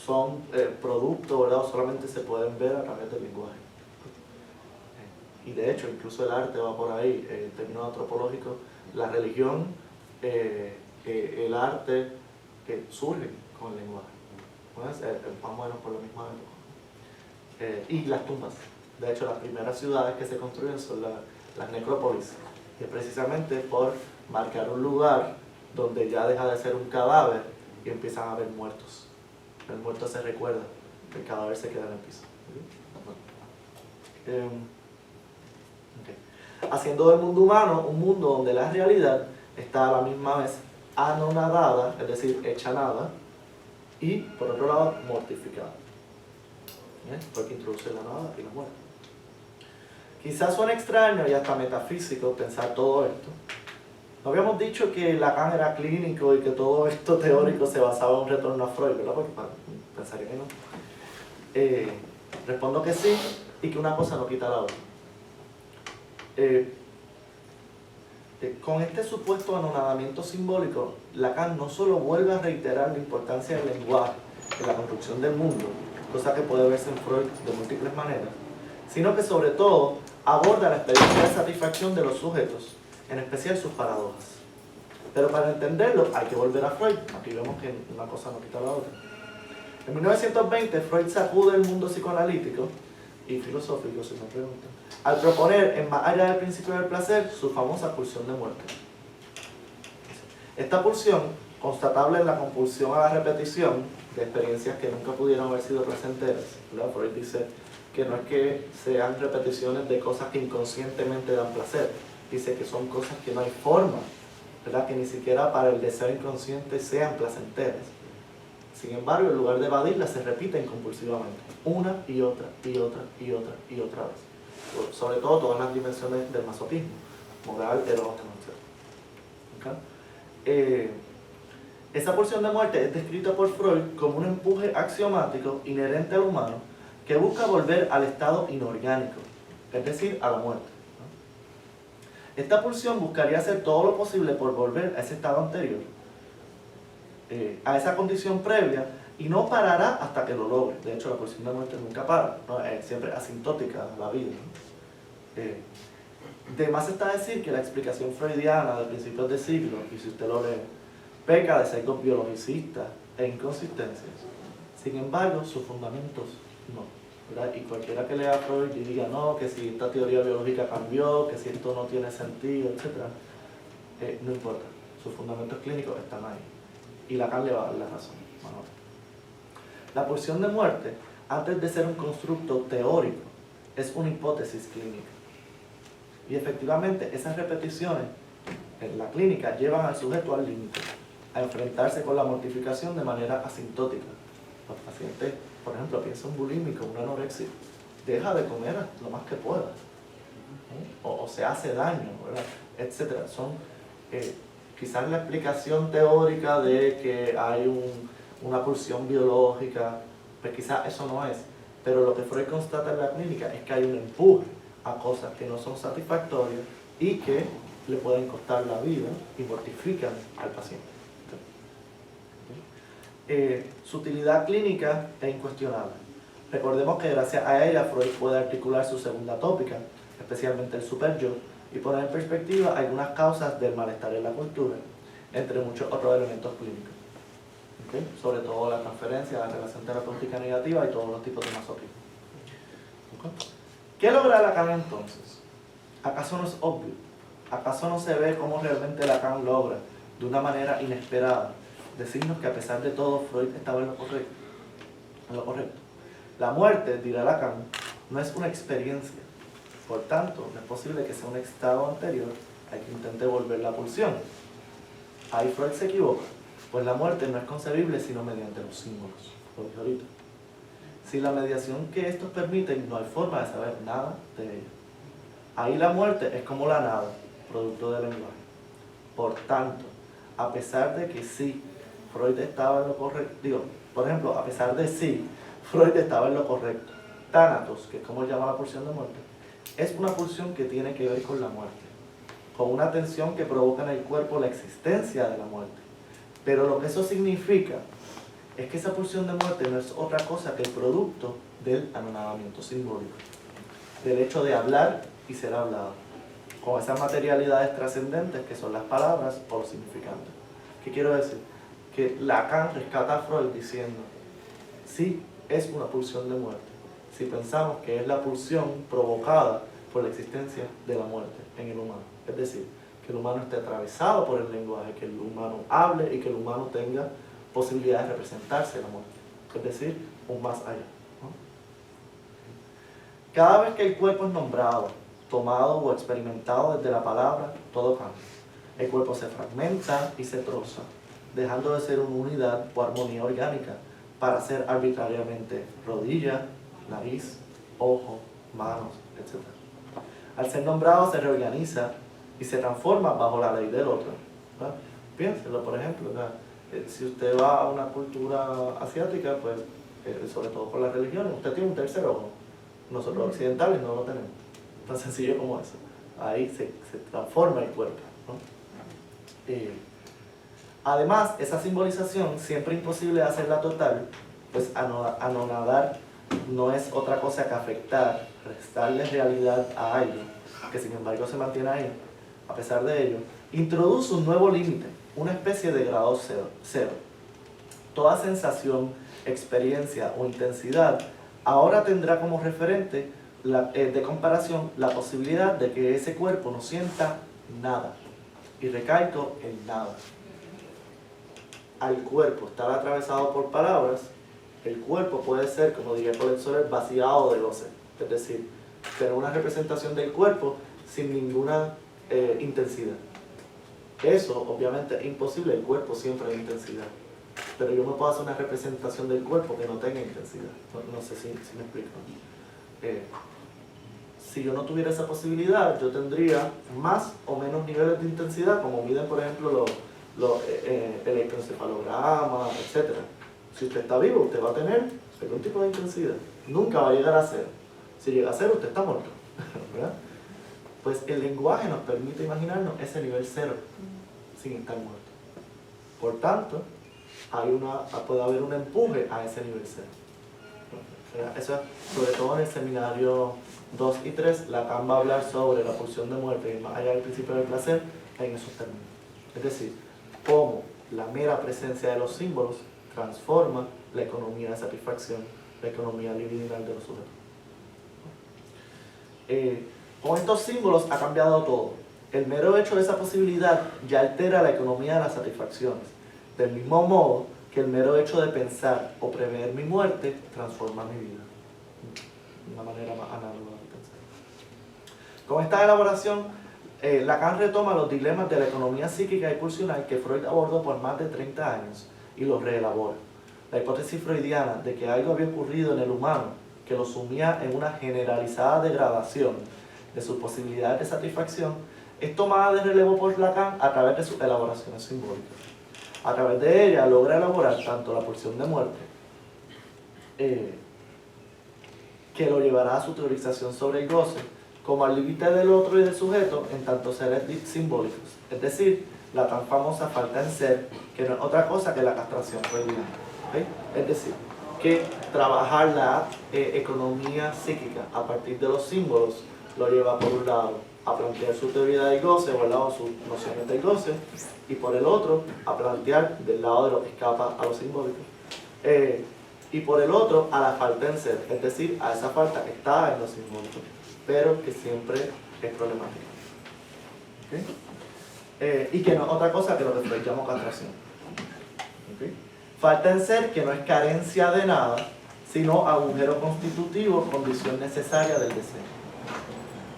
son producto, ¿verdad? Solamente se pueden ver a través del lenguaje. Y de hecho, incluso el arte va por ahí, en términos antropológicos, la religión, el arte surge con el lenguaje. Pues, más o menos por la misma época. Y las tumbas. De hecho, las primeras ciudades que se construyen son las necrópolis. Y es precisamente por marcar un lugar donde ya deja de ser un cadáver y empiezan a haber muertos. El muerto se recuerda, el cadáver se queda en el piso. Okay. Haciendo del mundo humano un mundo donde la realidad está a la misma vez anonadada, es decir, hecha nada, y por otro lado mortificada. Porque introduce la nada y la muerte. Quizás suene extraño y hasta metafísico pensar todo esto. No habíamos dicho que Lacan era clínico y que todo esto teórico se basaba en un retorno a Freud, ¿verdad? Porque pensaría que no. Respondo que sí y que una cosa no quita la otra. Con este supuesto anonadamiento simbólico, Lacan no solo vuelve a reiterar la importancia del lenguaje en la construcción del mundo, cosa que puede verse en Freud de múltiples maneras, sino que sobre todo aborda la experiencia de satisfacción de los sujetos, en especial sus paradojas. Pero para entenderlo hay que volver a Freud. Aquí vemos que una cosa no quita la otra. En 1920 Freud sacude el mundo psicoanalítico y filosófico, si me preguntan, al proponer en Más allá del principio del placer su famosa pulsión de muerte. Esta pulsión, constatable en la compulsión a la repetición de experiencias que nunca pudieron haber sido placenteras, ¿verdad? Freud dice que no es que sean repeticiones de cosas que inconscientemente dan placer, dice que son cosas que no hay forma, ¿verdad? Que ni siquiera para el deseo inconsciente sean placenteras. Sin embargo, en lugar de evadirlas, se repiten compulsivamente, una y otra, y otra, y otra, y otra vez. Sobre todo todas las dimensiones del masoquismo, moral, erógeno, etc. ¿Okay? Esa pulsión de muerte es descrita por Freud como un empuje axiomático inherente al humano que busca volver al estado inorgánico, es decir, a la muerte. Esta pulsión buscaría hacer todo lo posible por volver a ese estado anterior, a esa condición previa, y no parará hasta que lo logre. De hecho, la pulsión de muerte nunca para, ¿no? Es siempre asintótica la vida, ¿no? De más está decir que la explicación freudiana de principios de siglo, y si usted lo lee, peca de sesgos biologicistas e inconsistencias. Sin embargo, sus fundamentos no, ¿verdad? Y cualquiera que lea a Freud y diga no, que si esta teoría biológica cambió, que si esto no tiene sentido, etc., no importa, sus fundamentos clínicos están ahí. Y Lacan le va a dar la razón. Bueno, la pulsión de muerte, antes de ser un constructo teórico, es una hipótesis clínica. Y efectivamente, esas repeticiones en la clínica llevan al sujeto al límite, a enfrentarse con la mortificación de manera asintótica. Los pacientes, por ejemplo, piensa un bulímico, un anoréxico, deja de comer lo más que pueda, o se hace daño, ¿verdad? Etcétera. Son quizás la explicación teórica de que hay una pulsión biológica, pues quizás eso no es, pero lo que Freud constata en la clínica es que hay un empuje a cosas que no son satisfactorias y que le pueden costar la vida y mortifican al paciente. Su utilidad clínica es incuestionable. Recordemos que gracias a ella Freud puede articular su segunda tópica, especialmente el superyo, y poner en perspectiva algunas causas del malestar en la cultura, entre muchos otros elementos clínicos. ¿Okay? Sobre todo la transferencia, la relación terapéutica negativa y todos los tipos de masoquismo. ¿Okay? ¿Qué logra Lacan entonces? ¿Acaso no es obvio? ¿Acaso no se ve cómo realmente Lacan logra, de una manera inesperada, decirnos que a pesar de todo Freud estaba en lo correcto? En lo correcto. La muerte, dirá Lacan, no es una experiencia. Por tanto, no es posible que sea un estado anterior al que intente volver la pulsión. Ahí Freud se equivoca, pues la muerte no es concebible sino mediante los símbolos, lo dije ahorita. Sin la mediación que estos permiten, no hay forma de saber nada de ella. Ahí la muerte es como la nada, producto del lenguaje. Por tanto, a pesar de que sí, Freud estaba en lo correcto, por ejemplo, a pesar de sí, Freud estaba en lo correcto, Thanatos, que es como llama la pulsión de muerte, es una pulsión que tiene que ver con la muerte, con una tensión que provoca en el cuerpo la existencia de la muerte. Pero lo que eso significa es que esa pulsión de muerte no es otra cosa que el producto del anonadamiento simbólico, del hecho de hablar y ser hablado, con esas materialidades trascendentes que son las palabras o los significantes. ¿Qué quiero decir? Que Lacan rescata a Freud diciendo, sí, es una pulsión de muerte, si pensamos que es la pulsión provocada por la existencia de la muerte en el humano. Es decir, que el humano esté atravesado por el lenguaje, que el humano hable y que el humano tenga posibilidad de representarse la muerte. Es decir, un más allá, ¿no? Cada vez que el cuerpo es nombrado, tomado o experimentado desde la palabra, todo cambia. El cuerpo se fragmenta y se troza, dejando de ser una unidad o armonía orgánica para ser arbitrariamente rodilla, nariz, ojo, manos, etc. Al ser nombrado se reorganiza y se transforma bajo la ley del otro, ¿verdad? Piénselo, por ejemplo, ¿verdad? Si usted va a una cultura asiática, pues, sobre todo por las religiones, usted tiene un tercer ojo. Nosotros occidentales no lo tenemos. Tan sencillo como eso. Ahí se transforma el cuerpo, ¿no? Además, esa simbolización, siempre imposible hacerla total, pues anonadar no es otra cosa que afectar, restarle realidad a algo, que sin embargo se mantiene ahí. A pesar de ello, introduce un nuevo límite, una especie de grado cero. Toda sensación, experiencia o intensidad ahora tendrá como referente de comparación la posibilidad de que ese cuerpo no sienta nada. Y recalco en nada. Al cuerpo estar atravesado por palabras, el cuerpo puede ser, como diría Colette Soler, vaciado de goce. Es decir, tener una representación del cuerpo sin ninguna intensidad. Eso obviamente es imposible, el cuerpo siempre hay intensidad. Pero yo no puedo hacer una representación del cuerpo que no tenga intensidad. No sé si me explico. Si yo no tuviera esa posibilidad, yo tendría más o menos niveles de intensidad, como miden, por ejemplo, los electroencefalogramas, etc. Si usted está vivo, usted va a tener algún tipo de intensidad. Nunca va a llegar a cero. Si llega a cero, usted está muerto, ¿verdad? Pues el lenguaje nos permite imaginarnos ese nivel cero, sin estar muerto. Por tanto, puede haber un empuje a ese nivel cero. Eso, sobre todo en el seminario 2 y 3, Lacan va a hablar sobre la pulsión de muerte y más allá del principio del placer en esos términos. Es decir, cómo la mera presencia de los símbolos transforma la economía de satisfacción, la economía libidinal de los sujetos. Con estos símbolos ha cambiado todo. El mero hecho de esa posibilidad ya altera la economía de las satisfacciones. Del mismo modo que el mero hecho de pensar o prever mi muerte transforma mi vida. De una manera más análoga de pensar. Con esta elaboración, Lacan retoma los dilemas de la economía psíquica y pulsional que Freud abordó por más de 30 años y los reelabora. La hipótesis freudiana de que algo había ocurrido en el humano que lo sumía en una generalizada degradación de sus posibilidades de satisfacción es tomada de relevo por Lacan a través de sus elaboraciones simbólicas. A través de ella logra elaborar tanto la pulsión de muerte, que lo llevará a su teorización sobre el goce, como al límite del otro y del sujeto en tanto seres simbólicos, es decir, la tan famosa falta en ser, que no es otra cosa que la castración freudiana. ¿Okay? Es decir, que trabajar la economía psíquica a partir de los símbolos lo lleva por un lado a plantear su teoría del goce, o al lado sus nociones del goce, y por el otro a plantear del lado de lo que escapa a lo simbólico. Y por el otro a la falta en ser, es decir, a esa falta que está en lo simbólico, pero que siempre es problemática. ¿Okay? Y que no es otra cosa que lo que Freud llamó castración. ¿Okay? Falta en ser, que no es carencia de nada, sino agujero constitutivo, condición necesaria del deseo.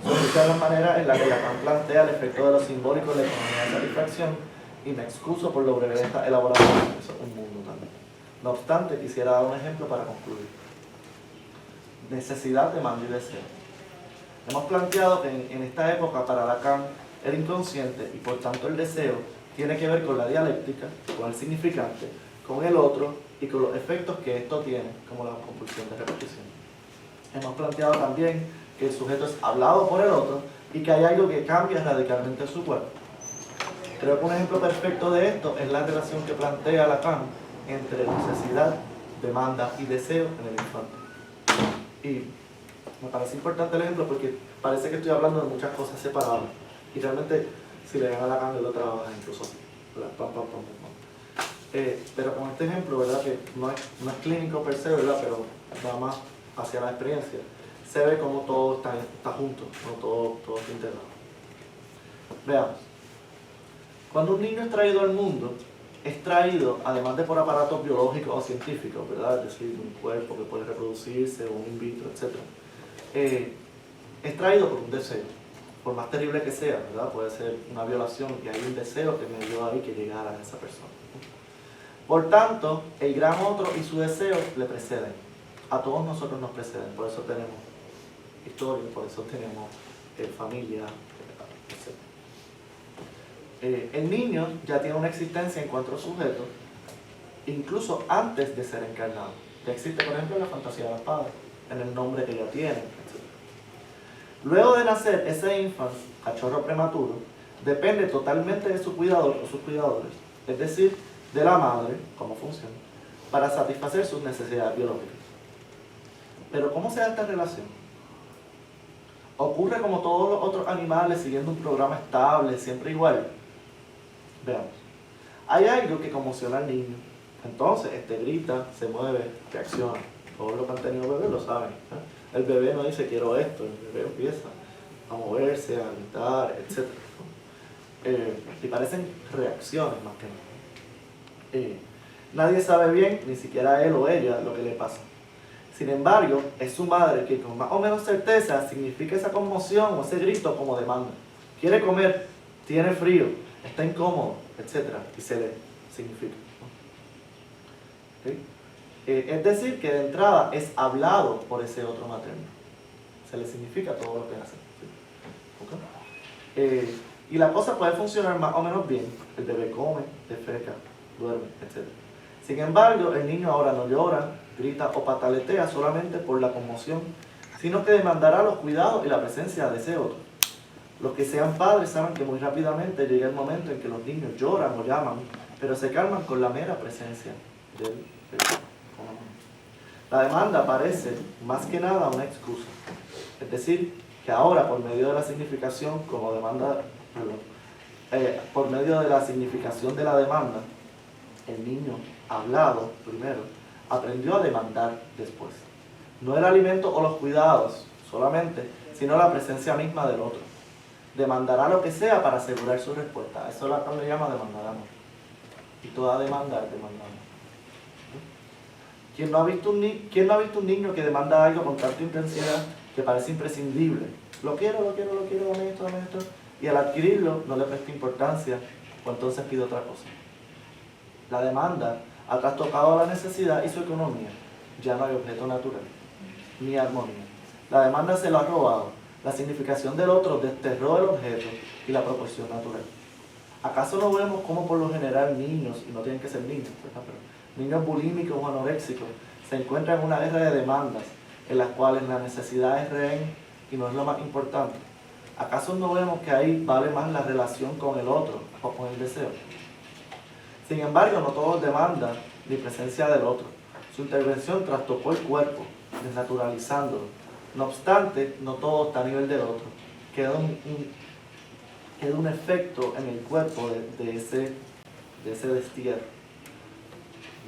Son muchas las maneras en las que Lacan plantea el efecto de lo simbólico en la economía de satisfacción, y me excuso por lo breve de esta elaboración, eso es un mundo también. No obstante, quisiera dar un ejemplo para concluir. Necesidad, demanda y deseo. Hemos planteado que en esta época para Lacan el inconsciente y por tanto el deseo tiene que ver con la dialéctica, con el significante, con el otro y con los efectos que esto tiene, como la compulsión de repetición. Hemos planteado también que el sujeto es hablado por el otro y que hay algo que cambia radicalmente en su cuerpo. Creo que un ejemplo perfecto de esto es la relación que plantea Lacan entre necesidad, demanda y deseo en el infante. Y me parece importante el ejemplo porque parece que estoy hablando de muchas cosas separadas. Y realmente, si le dan a Lacan, él lo trabaja incluso así. Pero con este ejemplo, ¿verdad? Que no es clínico per se, ¿verdad? Pero va más hacia la experiencia. Se ve como todo está junto, no todo está integrado. Veamos. Cuando un niño es traído al mundo, es traído, además de por aparatos biológicos o científicos, ¿verdad? Es decir, un cuerpo que puede reproducirse, o un in vitro, etc. Es traído por un deseo, por más terrible que sea, ¿verdad? Puede ser una violación y hay un deseo que me dio ahí que llegara a esa persona. Por tanto, el gran otro y su deseo le preceden. A todos nosotros nos preceden, por eso tenemos historia, por eso tenemos familia, etc. El niño ya tiene una existencia en cuanto a sujeto, incluso antes de ser encarnado. Ya existe, por ejemplo, la fantasía de los padres, en el nombre que ya tienen, etc. Luego de nacer, ese infante, cachorro prematuro, depende totalmente de su cuidador o sus cuidadores, es decir, de la madre, cómo funciona, para satisfacer sus necesidades biológicas. Pero ¿cómo se da esta relación? ¿Ocurre como todos los otros animales, siguiendo un programa estable, siempre igual? Veamos. Hay algo que conmociona al niño. Entonces, grita, se mueve, reacciona. Todos los que han tenido bebés lo saben. El bebé no dice quiero esto, el bebé empieza a moverse, a gritar, etc. Y parecen reacciones más que nada. Nadie sabe bien, ni siquiera él o ella, lo que le pasa. Sin embargo, es su madre que con más o menos certeza significa esa conmoción o ese grito como demanda. Quiere comer, tiene frío, está incómodo, etc. Y se le significa. ¿Okay? Es decir, que de entrada es hablado por ese otro materno. Se le significa todo lo que hace. ¿Okay? Y la cosa puede funcionar más o menos bien. El bebé come, defeca, duerme, etc. Sin embargo, el niño ahora no llora, grita o pataletea solamente por la conmoción, sino que demandará los cuidados y la presencia de ese otro. Los que sean padres saben que muy rápidamente llega el momento en que los niños lloran o llaman, pero se calman con la mera presencia del bebé. La demanda parece más que nada una excusa. Es decir, que ahora por medio de la significación como demanda, por medio de la significación de la demanda, el niño hablado primero aprendió a demandar después. No el alimento o los cuidados solamente, sino la presencia misma del otro. Demandará lo que sea para asegurar su respuesta. Eso la le llama demandar amor. Y toda demanda es demandar amor. ¿Quién no ha visto un niño que demanda algo con tanta intensidad que parece imprescindible? Lo quiero, dame esto. Y al adquirirlo no le presta importancia o entonces pide otra cosa. La demanda ha trastocado la necesidad y su economía. Ya no hay objeto natural, ni armonía. La demanda se lo ha robado. La significación del otro desterró el objeto y la proporción natural. ¿Acaso no vemos cómo por lo general niños, y no tienen que ser niños, pero niños bulímicos o anoréxicos, se encuentran en una guerra de demandas en las cuales la necesidad es rehén y no es lo más importante? ¿Acaso no vemos que ahí vale más la relación con el otro o con el deseo? Sin embargo, no todos demandan ni presencia del otro. Su intervención trastocó el cuerpo, desnaturalizándolo. No obstante, no todo está a nivel del otro. Queda un efecto en el cuerpo de ese destierro.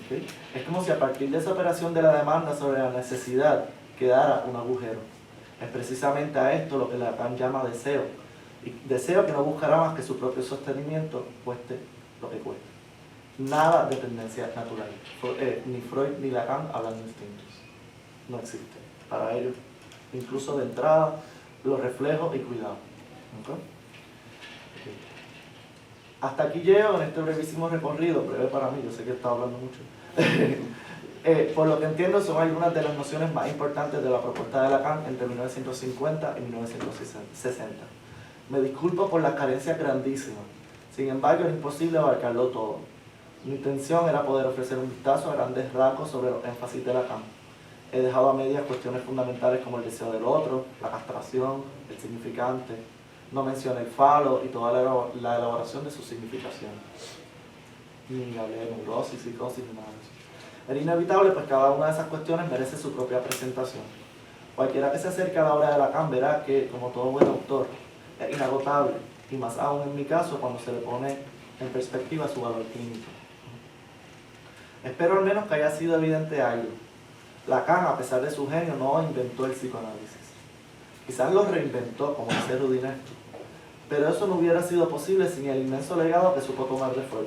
¿Okay? Es como si a partir de esa operación de la demanda sobre la necesidad quedara un agujero. Es precisamente a esto lo que Lacan llama deseo. Y deseo que no buscará más que su propio sostenimiento, cueste lo que cueste. Nada de tendencias naturales. Ni Freud ni Lacan hablan de instintos. No existen. Para ellos, incluso de entrada, los reflejos y cuidado. ¿Okay? Hasta aquí llego en este brevísimo recorrido, breve para mí, yo sé que he estado hablando mucho. Por lo que entiendo, son algunas de las nociones más importantes de la propuesta de Lacan entre 1950 y 1960. Me disculpo por las carencias grandísimas, sin embargo es imposible abarcarlo todo. Mi intención era poder ofrecer un vistazo a grandes rasgos sobre los énfasis de Lacan. He dejado a medias cuestiones fundamentales como el deseo del otro, la castración, el significante. No mencioné el falo y toda la elaboración de su significación. Ni hablé de neurosis, psicosis, ni nada de eso. Era inevitable, pues cada una de esas cuestiones merece su propia presentación. Cualquiera que se acerque a la obra de Lacan verá que, como todo buen autor, es inagotable, y más aún en mi caso cuando se le pone en perspectiva su valor clínico. Espero al menos que haya sido evidente algo. Lacan, a pesar de su genio, no inventó el psicoanálisis. Quizás lo reinventó, como dice Rudinesco, pero eso no hubiera sido posible sin el inmenso legado que supo tomar de Freud.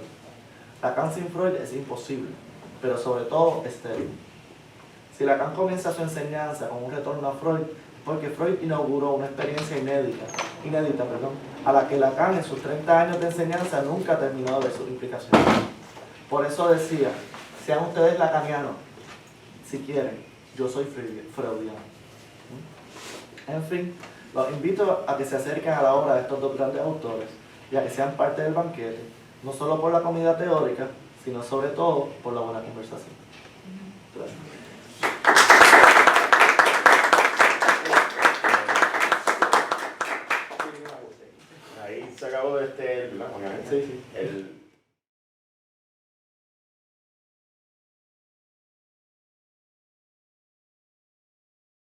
Lacan sin Freud es imposible, pero sobre todo estéril. Si Lacan comienza su enseñanza con un retorno a Freud, es porque Freud inauguró una experiencia inédita, a la que Lacan en sus 30 años de enseñanza nunca terminó de ver sus implicaciones. Por eso decía, sean ustedes lacanianos, si quieren, yo soy freudiano. En fin, Los invito a que se acerquen a la obra de estos dos grandes autores y a que sean parte del banquete, no solo por la comida teórica, sino sobre todo por la buena conversación. Gracias.
Ahí se acabó ¿verdad? Obviamente.
Sí.
El